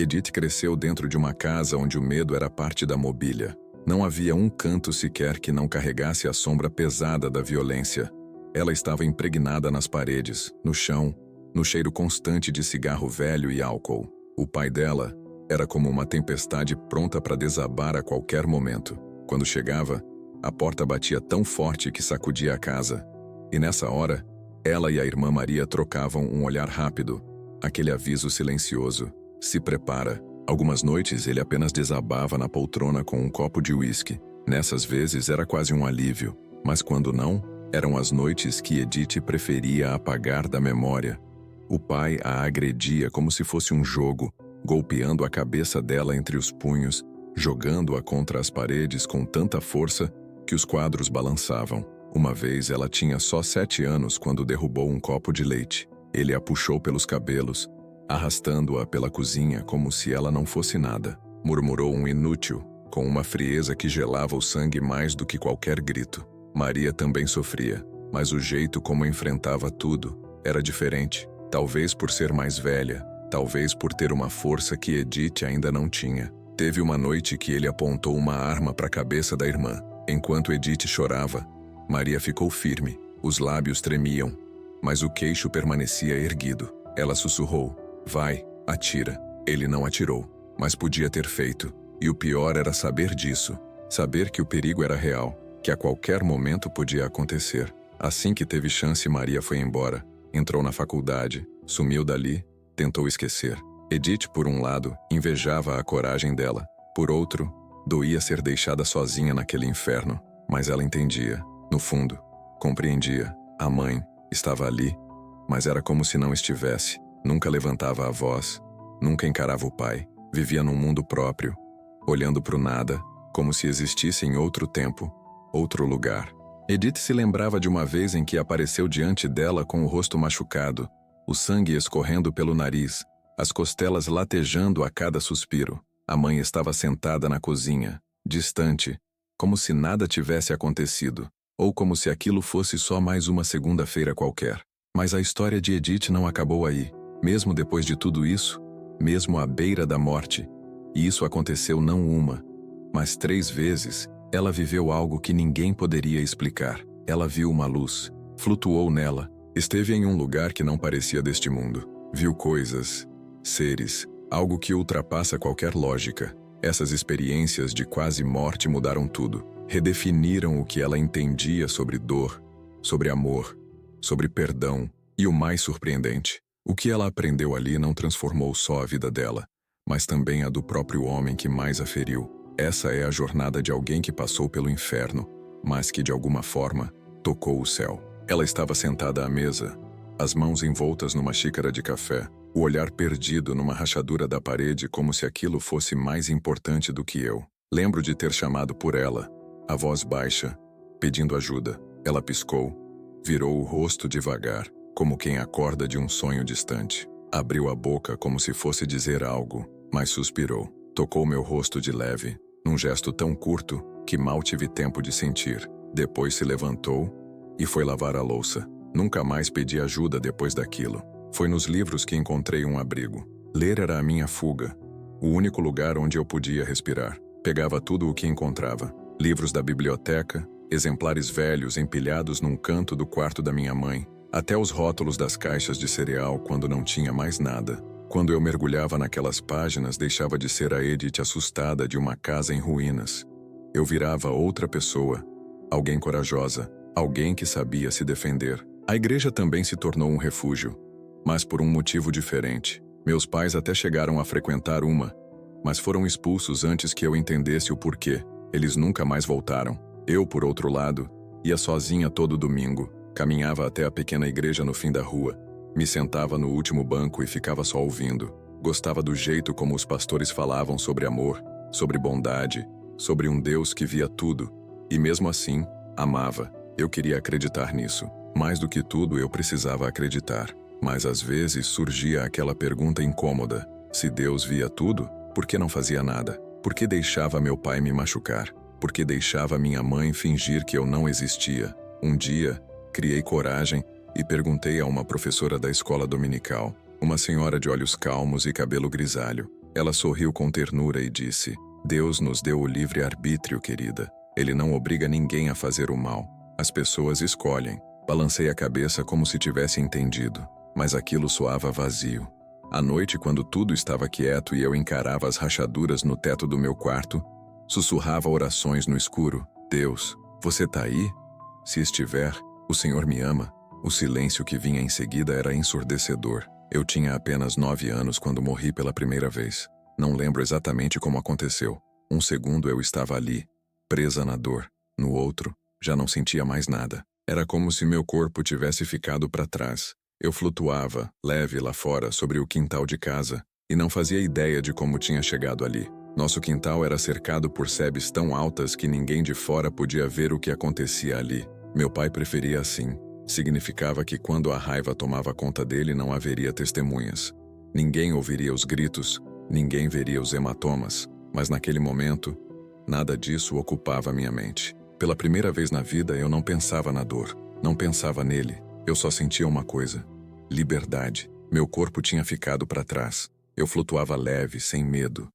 Edith cresceu dentro de uma casa onde o medo era parte da mobília. Não havia um canto sequer que não carregasse a sombra pesada da violência. Ela estava impregnada nas paredes, no chão, no cheiro constante de cigarro velho e álcool. O pai dela era como uma tempestade pronta para desabar a qualquer momento. Quando chegava, a porta batia tão forte que sacudia a casa. E nessa hora, ela e a irmã Maria trocavam um olhar rápido, aquele aviso silencioso: se prepara. Algumas noites ele apenas desabava na poltrona com um copo de uísque. Nessas vezes era quase um alívio, mas quando não, eram as noites que Edith preferia apagar da memória. O pai a agredia como se fosse um jogo, golpeando a cabeça dela entre os punhos, jogando-a contra as paredes com tanta força que os quadros balançavam. Uma vez ela tinha só 7 anos quando derrubou um copo de leite. Ele a puxou pelos cabelos, arrastando-a pela cozinha como se ela não fosse nada. Murmurou um inútil, com uma frieza que gelava o sangue mais do que qualquer grito. Maria também sofria, mas o jeito como enfrentava tudo era diferente. Talvez por ser mais velha, talvez por ter uma força que Edith ainda não tinha. Teve uma noite que ele apontou uma arma para a cabeça da irmã. Enquanto Edith chorava, Maria ficou firme. Os lábios tremiam, mas o queixo permanecia erguido. Ela sussurrou: vai, atira. Ele não atirou, mas podia ter feito. E o pior era saber disso. Saber que o perigo era real, que a qualquer momento podia acontecer. Assim que teve chance, Maria foi embora. Entrou na faculdade, sumiu dali, tentou esquecer. Edith, por um lado, invejava a coragem dela. Por outro, doía ser deixada sozinha naquele inferno. Mas ela entendia. No fundo, compreendia. A mãe estava ali, mas era como se não estivesse. Nunca levantava a voz, nunca encarava o pai. Vivia num mundo próprio, olhando para o nada, como se existisse em outro tempo, outro lugar. Edith se lembrava de uma vez em que apareceu diante dela com o rosto machucado, o sangue escorrendo pelo nariz, as costelas latejando a cada suspiro. A mãe estava sentada na cozinha, distante, como se nada tivesse acontecido, ou como se aquilo fosse só mais uma segunda-feira qualquer. Mas a história de Edith não acabou aí. Mesmo depois de tudo isso, mesmo à beira da morte, e isso aconteceu não uma, mas 3 vezes, ela viveu algo que ninguém poderia explicar. Ela viu uma luz, flutuou nela, esteve em um lugar que não parecia deste mundo. Viu coisas, seres, algo que ultrapassa qualquer lógica. Essas experiências de quase morte mudaram tudo. Redefiniram o que ela entendia sobre dor, sobre amor, sobre perdão. E o mais surpreendente, o que ela aprendeu ali não transformou só a vida dela, mas também a do próprio homem que mais a feriu. Essa é a jornada de alguém que passou pelo inferno, mas que de alguma forma tocou o céu. Ela estava sentada à mesa, as mãos envoltas numa xícara de café, o olhar perdido numa rachadura da parede como se aquilo fosse mais importante do que eu. Lembro de ter chamado por ela, a voz baixa, pedindo ajuda. Ela piscou, virou o rosto devagar, como quem acorda de um sonho distante. Abriu a boca como se fosse dizer algo, mas suspirou. Tocou meu rosto de leve, num gesto tão curto que mal tive tempo de sentir. Depois se levantou e foi lavar a louça. Nunca mais pedi ajuda depois daquilo. Foi nos livros que encontrei um abrigo. Ler era a minha fuga, o único lugar onde eu podia respirar. Pegava tudo o que encontrava. Livros da biblioteca, exemplares velhos empilhados num canto do quarto da minha mãe, até os rótulos das caixas de cereal quando não tinha mais nada. Quando eu mergulhava naquelas páginas, deixava de ser a Edith assustada de uma casa em ruínas. Eu virava outra pessoa, alguém corajosa, alguém que sabia se defender. A igreja também se tornou um refúgio, mas por um motivo diferente. Meus pais até chegaram a frequentar uma, mas foram expulsos antes que eu entendesse o porquê. Eles nunca mais voltaram. Eu, por outro lado, ia sozinha todo domingo, caminhava até a pequena igreja no fim da rua. Me sentava no último banco e ficava só ouvindo. Gostava do jeito como os pastores falavam sobre amor, sobre bondade, sobre um Deus que via tudo. E mesmo assim, amava. Eu queria acreditar nisso. Mais do que tudo, eu precisava acreditar. Mas às vezes surgia aquela pergunta incômoda. Se Deus via tudo, por que não fazia nada? Por que deixava meu pai me machucar? Por que deixava minha mãe fingir que eu não existia? Um dia, criei coragem e perguntei a uma professora da escola dominical, uma senhora de olhos calmos e cabelo grisalho. Ela sorriu com ternura e disse: Deus nos deu o livre-arbítrio, querida. Ele não obriga ninguém a fazer o mal. As pessoas escolhem. Balancei a cabeça como se tivesse entendido, mas aquilo soava vazio. À noite, quando tudo estava quieto e eu encarava as rachaduras no teto do meu quarto, sussurrava orações no escuro. Deus, você tá aí? Se estiver, o Senhor me ama. O silêncio que vinha em seguida era ensurdecedor. Eu tinha apenas 9 anos quando morri pela primeira vez. Não lembro exatamente como aconteceu. Um segundo eu estava ali, presa na dor. No outro, já não sentia mais nada. Era como se meu corpo tivesse ficado para trás. Eu flutuava, leve lá fora, sobre o quintal de casa, e não fazia ideia de como tinha chegado ali. Nosso quintal era cercado por sebes tão altas que ninguém de fora podia ver o que acontecia ali. Meu pai preferia assim. Significava que quando a raiva tomava conta dele não haveria testemunhas. Ninguém ouviria os gritos, ninguém veria os hematomas, mas naquele momento, nada disso ocupava minha mente. Pela primeira vez na vida eu não pensava na dor, não pensava nele, eu só sentia uma coisa: liberdade. Meu corpo tinha ficado para trás. Eu flutuava leve, sem medo,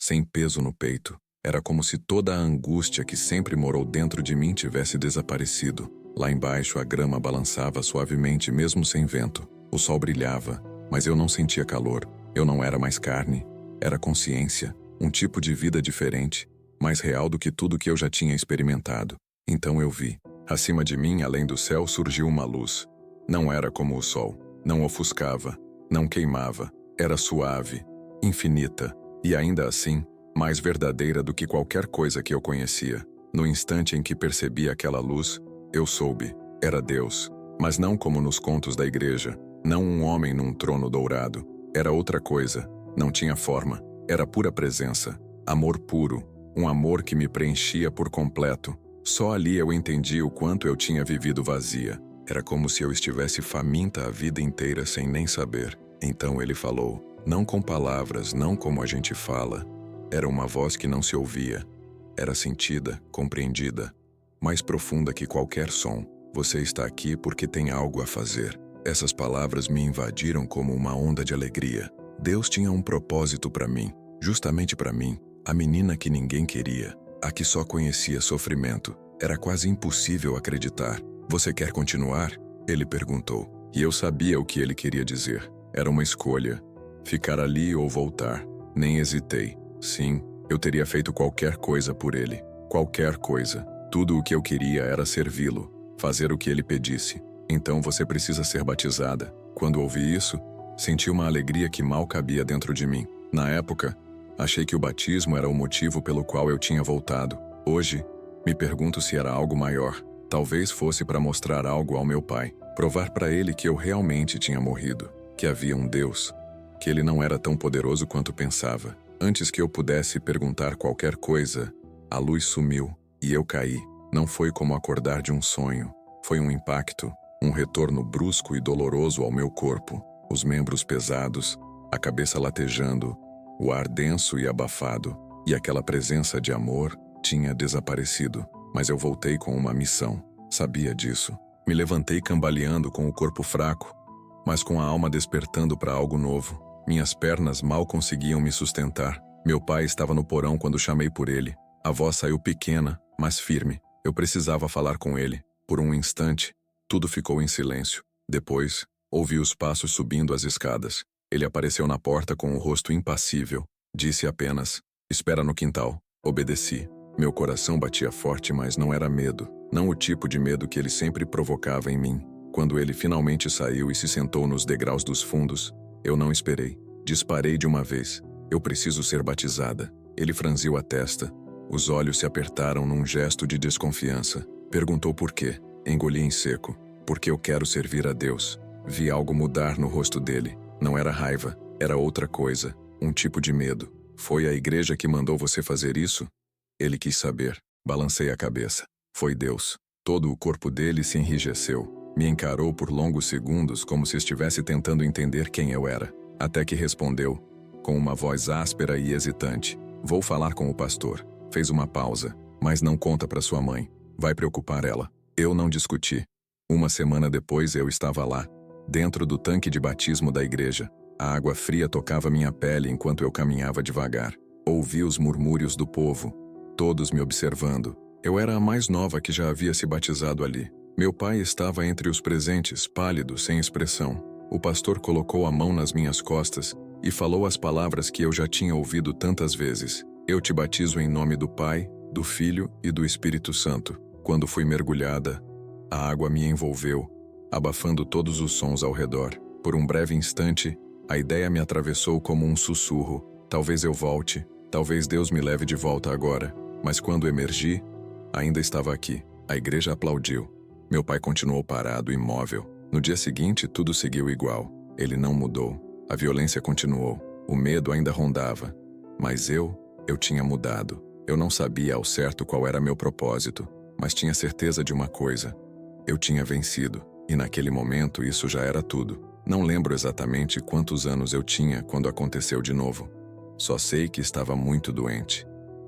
sem peso no peito. Era como se toda a angústia que sempre morou dentro de mim tivesse desaparecido. Lá embaixo a grama balançava suavemente mesmo sem vento. O sol brilhava, mas eu não sentia calor. Eu não era mais carne. Era consciência, um tipo de vida diferente, mais real do que tudo que eu já tinha experimentado. Então eu vi. Acima de mim, além do céu, surgiu uma luz. Não era como o sol. Não ofuscava. Não queimava. Era suave, infinita, e ainda assim, mais verdadeira do que qualquer coisa que eu conhecia. No instante em que percebi aquela luz, eu soube. Era Deus. Mas não como nos contos da igreja. Não um homem num trono dourado. Era outra coisa. Não tinha forma. Era pura presença. Amor puro. Um amor que me preenchia por completo. Só ali eu entendi o quanto eu tinha vivido vazia. Era como se eu estivesse faminta a vida inteira sem nem saber. Então ele falou, não com palavras, não como a gente fala. Era uma voz que não se ouvia. Era sentida, compreendida. Mais profunda que qualquer som. Você está aqui porque tem algo a fazer. Essas palavras me invadiram como uma onda de alegria. Deus tinha um propósito para mim. Justamente para mim. A menina que ninguém queria, a que só conhecia sofrimento. Era quase impossível acreditar. Você quer continuar? Ele perguntou. E eu sabia o que ele queria dizer. Era uma escolha. Ficar ali ou voltar. Nem hesitei. Sim, eu teria feito qualquer coisa por ele. Qualquer coisa. Tudo o que eu queria era servi-lo. Fazer o que ele pedisse. Então você precisa ser batizada. Quando ouvi isso, senti uma alegria que mal cabia dentro de mim. Na época, achei que o batismo era o motivo pelo qual eu tinha voltado. Hoje, me pergunto se era algo maior. Talvez fosse para mostrar algo ao meu pai. Provar para ele que eu realmente tinha morrido. Que havia um Deus. Que ele não era tão poderoso quanto pensava. Antes que eu pudesse perguntar qualquer coisa, a luz sumiu e eu caí. Não foi como acordar de um sonho. Foi um impacto, um retorno brusco e doloroso ao meu corpo. Os membros pesados, a cabeça latejando, o ar denso e abafado, e aquela presença de amor tinha desaparecido. Mas eu voltei com uma missão. Sabia disso. Me levantei cambaleando com o corpo fraco, mas com a alma despertando para algo novo. Minhas pernas mal conseguiam me sustentar. Meu pai estava no porão quando chamei por ele. A voz saiu pequena, mas firme. Eu precisava falar com ele. Por um instante, tudo ficou em silêncio. Depois, ouvi os passos subindo as escadas. Ele apareceu na porta com o rosto impassível. Disse apenas, espera no quintal. Obedeci. Meu coração batia forte, mas não era medo. Não o tipo de medo que ele sempre provocava em mim. Quando ele finalmente saiu e se sentou nos degraus dos fundos, eu não esperei. Disparei de uma vez. Eu preciso ser batizada. Ele franziu a testa. Os olhos se apertaram num gesto de desconfiança. Perguntou por quê. Engoli em seco. Porque eu quero servir a Deus. Vi algo mudar no rosto dele. Não era raiva. Era outra coisa. Um tipo de medo. Foi a igreja que mandou você fazer isso? Ele quis saber. Balancei a cabeça. Foi Deus. Todo o corpo dele se enrijeceu. Me encarou por longos segundos como se estivesse tentando entender quem eu era. Até que respondeu, com uma voz áspera e hesitante. Vou falar com o pastor. Fez uma pausa. Mas não conta para sua mãe. Vai preocupar ela. Eu não discuti. Uma semana depois eu estava lá, dentro do tanque de batismo da igreja. A água fria tocava minha pele enquanto eu caminhava devagar. Ouvi os murmúrios do povo, todos me observando. Eu era a mais nova que já havia se batizado ali. Meu pai estava entre os presentes, pálido, sem expressão. O pastor colocou a mão nas minhas costas e falou as palavras que eu já tinha ouvido tantas vezes. Eu te batizo em nome do Pai, do Filho e do Espírito Santo. Quando fui mergulhada, a água me envolveu, abafando todos os sons ao redor. Por um breve instante, a ideia me atravessou como um sussurro. Talvez eu volte, talvez Deus me leve de volta agora. Mas quando emergi, ainda estava aqui. A igreja aplaudiu. Meu pai continuou parado, imóvel. No dia seguinte, tudo seguiu igual. Ele não mudou. A violência continuou. O medo ainda rondava. Mas eu tinha mudado. Eu não sabia ao certo qual era meu propósito, mas tinha certeza de uma coisa. Eu tinha vencido. E naquele momento isso já era tudo. Não lembro exatamente quantos anos eu tinha quando aconteceu de novo. Só sei que estava muito doente.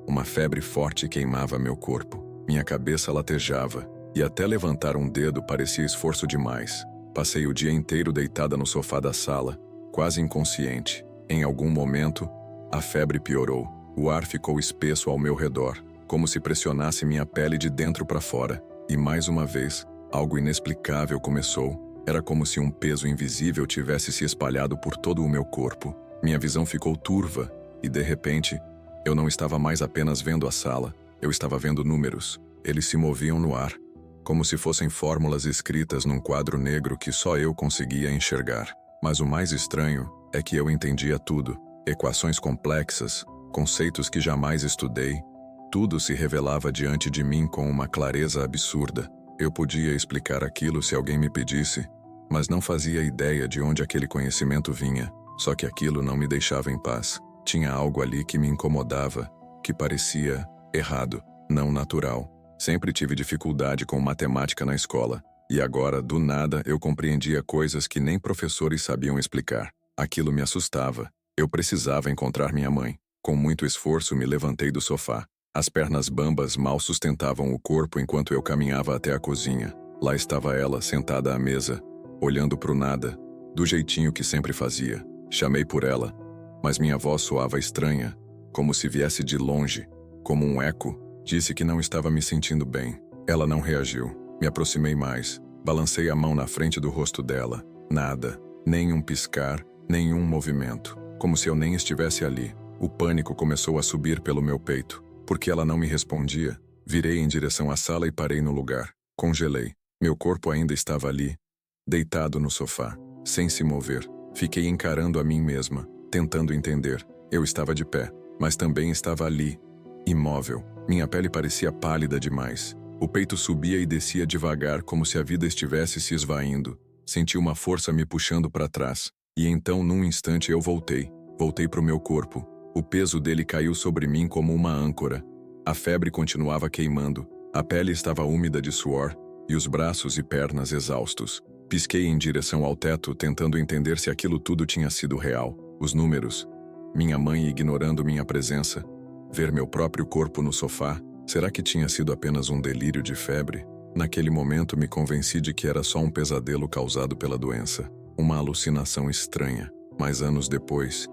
Uma febre forte queimava meu corpo. Minha cabeça latejava, e até levantar um dedo parecia esforço demais. Passei o dia inteiro deitada no sofá da sala, quase inconsciente. Em algum momento, a febre piorou. O ar ficou espesso ao meu redor, como se pressionasse minha pele de dentro para fora. E mais uma vez, algo inexplicável começou. Era como se um peso invisível tivesse se espalhado por todo o meu corpo. Minha visão ficou turva, e de repente, eu não estava mais apenas vendo a sala. Eu estava vendo números. Eles se moviam no ar, como se fossem fórmulas escritas num quadro negro que só eu conseguia enxergar. Mas o mais estranho é que eu entendia tudo. Equações complexas, conceitos que jamais estudei. Tudo se revelava diante de mim com uma clareza absurda. Eu podia explicar aquilo se alguém me pedisse, mas não fazia ideia de onde aquele conhecimento vinha. Só que aquilo não me deixava em paz. Tinha algo ali que me incomodava, que parecia errado, não natural. Sempre tive dificuldade com matemática na escola, e agora, do nada, eu compreendia coisas que nem professores sabiam explicar. Aquilo me assustava. Eu precisava encontrar minha mãe. Com muito esforço, me levantei do sofá. As pernas bambas mal sustentavam o corpo enquanto eu caminhava até a cozinha. Lá estava ela, sentada à mesa, olhando pro nada, do jeitinho que sempre fazia. Chamei por ela, mas minha voz soava estranha, como se viesse de longe, como um eco. Disse que não estava me sentindo bem. Ela não reagiu. Me aproximei mais. Balancei a mão na frente do rosto dela. Nada. Nem um piscar, nenhum movimento. Como se eu nem estivesse ali. O pânico começou a subir pelo meu peito. Porque ela não me respondia, virei em direção à sala e parei no lugar. Congelei. Meu corpo ainda estava ali, deitado no sofá, sem se mover. Fiquei encarando a mim mesma, tentando entender. Eu estava de pé, mas também estava ali, imóvel. Minha pele parecia pálida demais. O peito subia e descia devagar, como se a vida estivesse se esvaindo. Senti uma força me puxando para trás. E então, num instante, eu voltei. Voltei para o meu corpo. O peso dele caiu sobre mim como uma âncora. A febre continuava queimando. A pele estava úmida de suor, e os braços e pernas exaustos. Pisquei em direção ao teto, tentando entender se aquilo tudo tinha sido real. Os números. Minha mãe ignorando minha presença. Ver meu próprio corpo no sofá. Será que tinha sido apenas um delírio de febre? Naquele momento me convenci de que era só um pesadelo causado pela doença. Uma alucinação estranha. Mas anos depois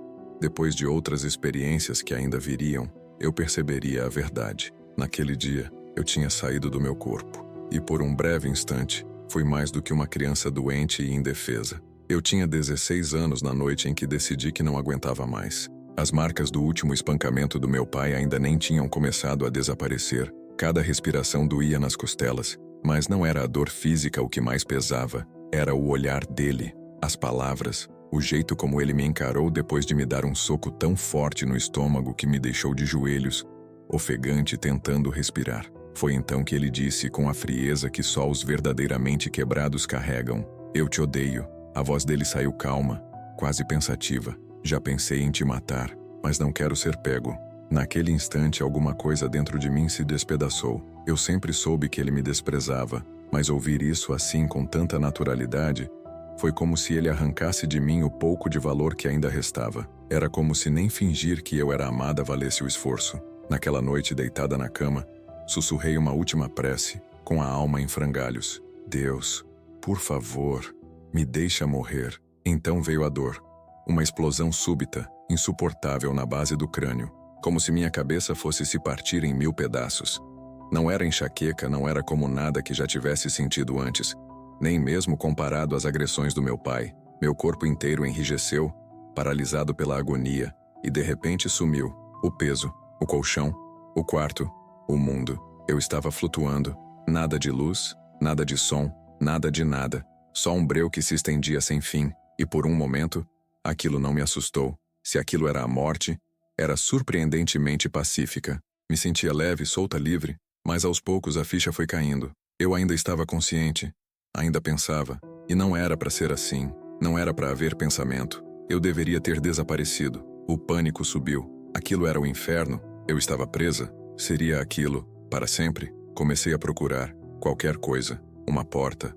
de outras experiências que ainda viriam, eu perceberia a verdade. Naquele dia, eu tinha saído do meu corpo. E por um breve instante, fui mais do que uma criança doente e indefesa. Eu tinha 16 anos na noite em que decidi que não aguentava mais. As marcas do último espancamento do meu pai ainda nem tinham começado a desaparecer. Cada respiração doía nas costelas, mas não era a dor física o que mais pesava. Era o olhar dele, as palavras, o jeito como ele me encarou depois de me dar um soco tão forte no estômago que me deixou de joelhos, ofegante, tentando respirar. Foi então que ele disse com a frieza que só os verdadeiramente quebrados carregam: "Eu te odeio." A voz dele saiu calma, quase pensativa. "Já pensei em te matar, mas não quero ser pego." Naquele instante, alguma coisa dentro de mim se despedaçou. Eu sempre soube que ele me desprezava, mas ouvir isso assim com tanta naturalidade foi como se ele arrancasse de mim o pouco de valor que ainda restava. Era como se nem fingir que eu era amada valesse o esforço. Naquela noite, deitada na cama, sussurrei uma última prece, com a alma em frangalhos: "Deus, por favor, me deixa morrer." Então veio a dor. Uma explosão súbita, insuportável na base do crânio, como se minha cabeça fosse se partir em 1000 pedaços. Não era enxaqueca, não era como nada que já tivesse sentido antes, nem mesmo comparado às agressões do meu pai. Meu corpo inteiro enrijeceu, paralisado pela agonia, e de repente sumiu. O peso, o colchão, o quarto, o mundo. Eu estava flutuando. Nada de luz, nada de som, nada de nada. Só um breu que se estendia sem fim, e por um momento, aquilo não me assustou. Se aquilo era a morte, era surpreendentemente pacífica. Me sentia leve, solta, livre, mas aos poucos a ficha foi caindo. Eu ainda estava consciente, ainda pensava, e não era para ser assim, não era para haver pensamento. Eu deveria ter desaparecido. O pânico subiu. Aquilo era o inferno. Eu estava presa. Seria aquilo, para sempre? Comecei a procurar qualquer coisa, uma porta,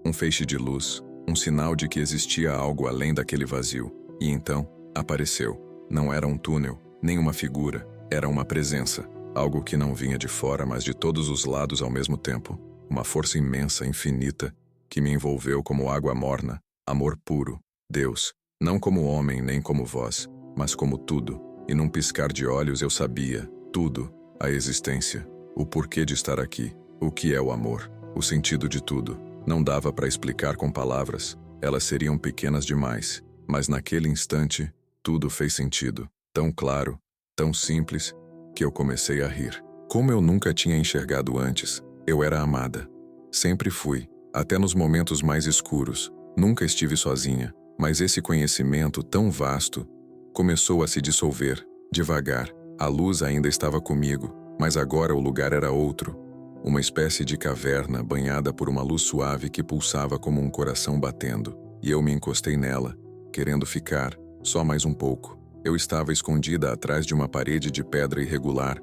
um feixe de luz, um sinal de que existia algo além daquele vazio. E então, apareceu. Não era um túnel, nem uma figura, era uma presença. Algo que não vinha de fora, mas de todos os lados ao mesmo tempo. Uma força imensa, infinita, que me envolveu como água morna, amor puro, Deus, não como homem nem como vós, mas como tudo. E num piscar de olhos eu sabia, tudo, a existência, o porquê de estar aqui, o que é o amor, o sentido de tudo. Não dava para explicar com palavras, elas seriam pequenas demais, mas naquele instante, tudo fez sentido, tão claro, tão simples, que eu comecei a rir. Como eu nunca tinha enxergado antes, eu era amada. Sempre fui, até nos momentos mais escuros. Nunca estive sozinha, mas esse conhecimento tão vasto começou a se dissolver, devagar. A luz ainda estava comigo, mas agora o lugar era outro. Uma espécie de caverna banhada por uma luz suave que pulsava como um coração batendo. E eu me encostei nela, querendo ficar, só mais um pouco. Eu estava escondida atrás de uma parede de pedra irregular,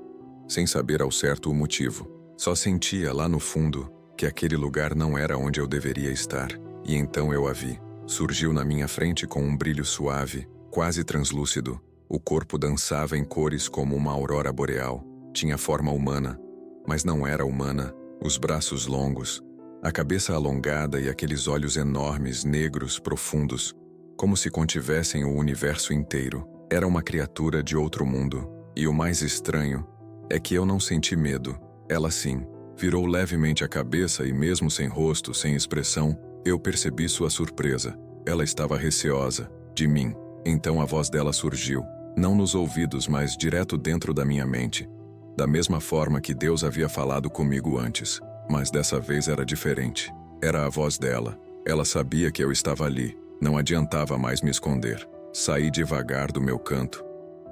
sem saber ao certo o motivo. Só sentia lá no fundo que aquele lugar não era onde eu deveria estar. E então eu a vi. Surgiu na minha frente com um brilho suave, quase translúcido. O corpo dançava em cores como uma aurora boreal. Tinha forma humana, mas não era humana. Os braços longos, a cabeça alongada e aqueles olhos enormes, negros, profundos, como se contivessem o universo inteiro. Era uma criatura de outro mundo. E o mais estranho é que eu não senti medo. Ela sim. Virou levemente a cabeça e mesmo sem rosto, sem expressão, eu percebi sua surpresa. Ela estava receosa de mim. Então a voz dela surgiu, não nos ouvidos, mas direto dentro da minha mente. Da mesma forma que Deus havia falado comigo antes. Mas dessa vez era diferente. Era a voz dela. Ela sabia que eu estava ali. Não adiantava mais me esconder. Saí devagar do meu canto,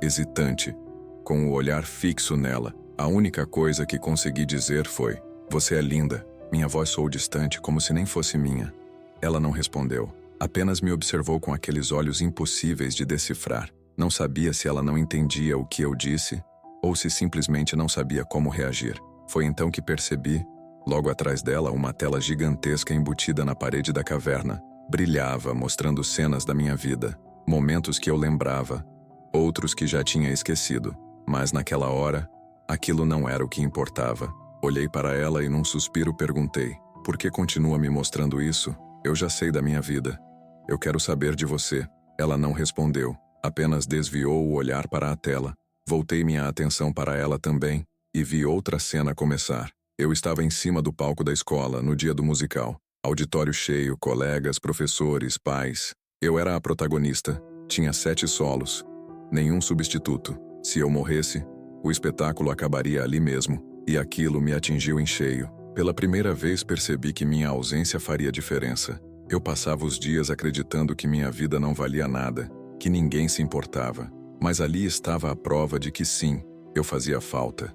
hesitante, com o olhar fixo nela. A única coisa que consegui dizer foi: "Você é linda." Minha voz soou distante, como se nem fosse minha. Ela não respondeu. Apenas me observou com aqueles olhos impossíveis de decifrar. Não sabia se ela não entendia o que eu disse, ou se simplesmente não sabia como reagir. Foi então que percebi, logo atrás dela, uma tela gigantesca embutida na parede da caverna. Brilhava, mostrando cenas da minha vida. Momentos que eu lembrava, outros que já tinha esquecido. Mas naquela hora, aquilo não era o que importava. Olhei para ela e num suspiro perguntei: "Por que continua me mostrando isso? Eu já sei da minha vida. Eu quero saber de você." Ela não respondeu, apenas desviou o olhar para a tela. Voltei minha atenção para ela também, e vi outra cena começar. Eu estava em cima do palco da escola, no dia do musical. Auditório cheio, colegas, professores, pais. Eu era a protagonista. Tinha 7 solos. Nenhum substituto. Se eu morresse, o espetáculo acabaria ali mesmo. E aquilo me atingiu em cheio. Pela primeira vez percebi que minha ausência faria diferença. Eu passava os dias acreditando que minha vida não valia nada, que ninguém se importava. Mas ali estava a prova de que sim, eu fazia falta.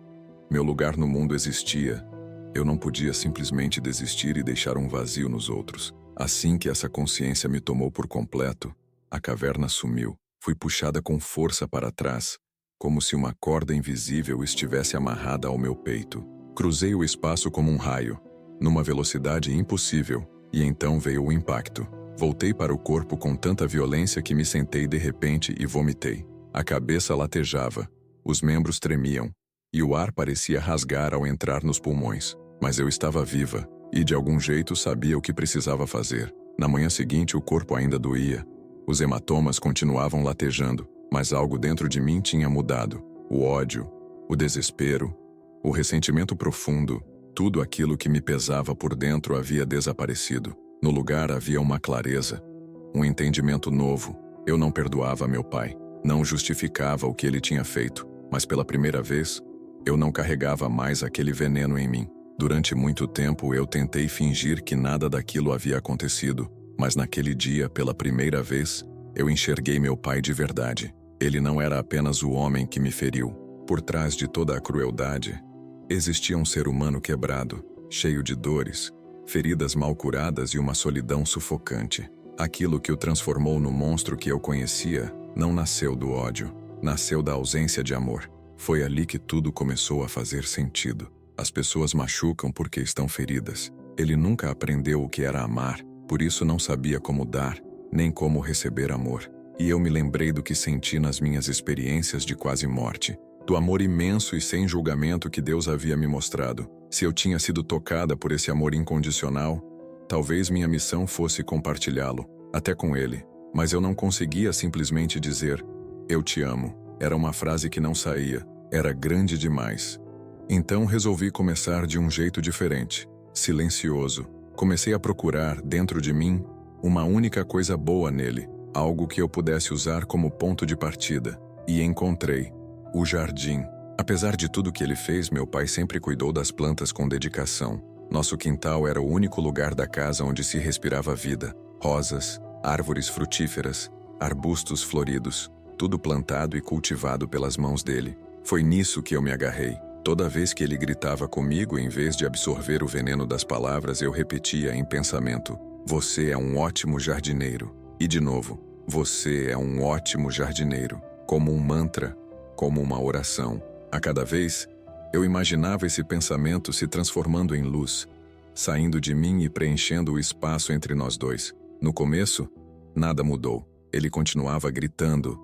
Meu lugar no mundo existia. Eu não podia simplesmente desistir e deixar um vazio nos outros. Assim que essa consciência me tomou por completo, a caverna sumiu. Fui puxada com força para trás, como se uma corda invisível estivesse amarrada ao meu peito. Cruzei o espaço como um raio, numa velocidade impossível, e então veio o impacto. Voltei para o corpo com tanta violência que me sentei de repente e vomitei. A cabeça latejava, os membros tremiam, e o ar parecia rasgar ao entrar nos pulmões. Mas eu estava viva, e de algum jeito sabia o que precisava fazer. Na manhã seguinte o corpo ainda doía, Os hematomas continuavam latejando, mas algo dentro de mim tinha mudado. O ódio, o desespero, o ressentimento profundo, tudo aquilo que me pesava por dentro havia desaparecido. No lugar havia uma clareza, um entendimento novo. Eu não perdoava meu pai, não justificava o que ele tinha feito, mas pela primeira vez, eu não carregava mais aquele veneno em mim. Durante muito tempo eu tentei fingir que nada daquilo havia acontecido, mas naquele dia, pela primeira vez, eu enxerguei meu pai de verdade. Ele não era apenas o homem que me feriu. Por trás de toda a crueldade, existia um ser humano quebrado, cheio de dores, feridas mal curadas e uma solidão sufocante. Aquilo que o transformou no monstro que eu conhecia não nasceu do ódio, nasceu da ausência de amor. Foi ali que tudo começou a fazer sentido. As pessoas machucam porque estão feridas. Ele nunca aprendeu o que era amar, por isso não sabia como dar, nem como receber amor. E eu me lembrei do que senti nas minhas experiências de quase morte, do amor imenso e sem julgamento que Deus havia me mostrado. Se eu tinha sido tocada por esse amor incondicional, talvez minha missão fosse compartilhá-lo, até com ele. Mas eu não conseguia simplesmente dizer, eu te amo. Era uma frase que não saía, era grande demais. Então resolvi começar de um jeito diferente, silencioso. Comecei a procurar, dentro de mim, uma única coisa boa nele, algo que eu pudesse usar como ponto de partida. E encontrei o jardim. Apesar de tudo que ele fez, meu pai sempre cuidou das plantas com dedicação. Nosso quintal era o único lugar da casa onde se respirava vida. Rosas, árvores frutíferas, arbustos floridos, tudo plantado e cultivado pelas mãos dele. Foi nisso que eu me agarrei. Toda vez que ele gritava comigo, em vez de absorver o veneno das palavras, eu repetia em pensamento, você é um ótimo jardineiro. E de novo, você é um ótimo jardineiro. Como um mantra, como uma oração. A cada vez, eu imaginava esse pensamento se transformando em luz, saindo de mim e preenchendo o espaço entre nós dois. No começo, nada mudou. Ele continuava gritando.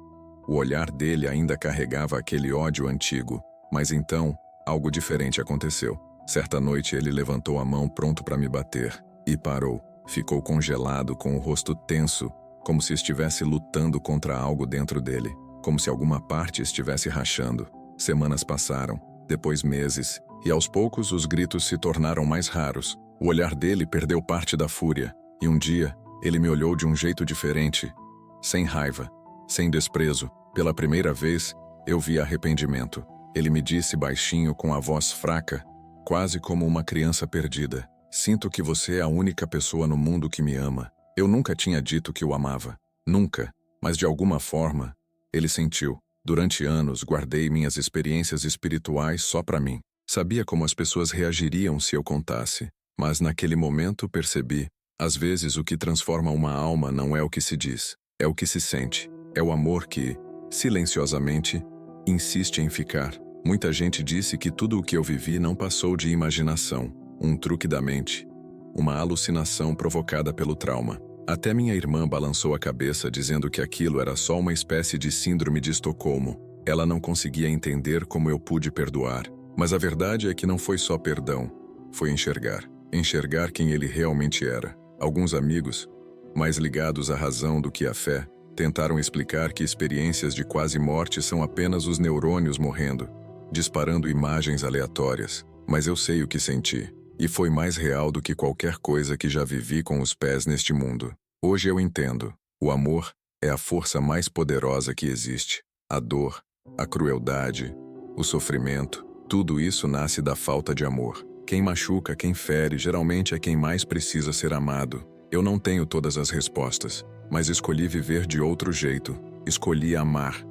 O olhar dele ainda carregava aquele ódio antigo. Mas então, algo diferente aconteceu. Certa noite ele levantou a mão pronto para me bater. E parou. Ficou congelado, com o rosto tenso, como se estivesse lutando contra algo dentro dele. Como se alguma parte estivesse rachando. Semanas passaram, depois meses, e aos poucos os gritos se tornaram mais raros. O olhar dele perdeu parte da fúria. E um dia, ele me olhou de um jeito diferente. Sem raiva, sem desprezo. Pela primeira vez, eu vi arrependimento. Ele me disse baixinho com a voz fraca, quase como uma criança perdida. Sinto que você é a única pessoa no mundo que me ama. Eu nunca tinha dito que o amava. Nunca. Mas de alguma forma, ele sentiu. Durante anos, guardei minhas experiências espirituais só para mim. Sabia como as pessoas reagiriam se eu contasse. Mas naquele momento percebi, às vezes o que transforma uma alma não é o que se diz, é o que se sente. É o amor que, silenciosamente, insiste em ficar. Muita gente disse que tudo o que eu vivi não passou de imaginação, um truque da mente, uma alucinação provocada pelo trauma. Até minha irmã balançou a cabeça dizendo que aquilo era só uma espécie de síndrome de Estocolmo. Ela não conseguia entender como eu pude perdoar. Mas a verdade é que não foi só perdão, foi enxergar. Enxergar quem ele realmente era. Alguns amigos, mais ligados à razão do que à fé, tentaram explicar que experiências de quase morte são apenas os neurônios morrendo, disparando imagens aleatórias. Mas eu sei o que senti. E foi mais real do que qualquer coisa que já vivi com os pés neste mundo. Hoje eu entendo. O amor é a força mais poderosa que existe. A dor, a crueldade, o sofrimento, tudo isso nasce da falta de amor. Quem machuca, quem fere, geralmente é quem mais precisa ser amado. Eu não tenho todas as respostas, mas escolhi viver de outro jeito. Escolhi amar,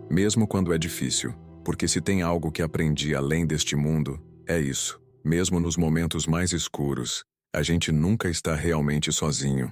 mesmo quando é difícil. Porque se tem algo que aprendi além deste mundo, é isso. Mesmo nos momentos mais escuros, a gente nunca está realmente sozinho.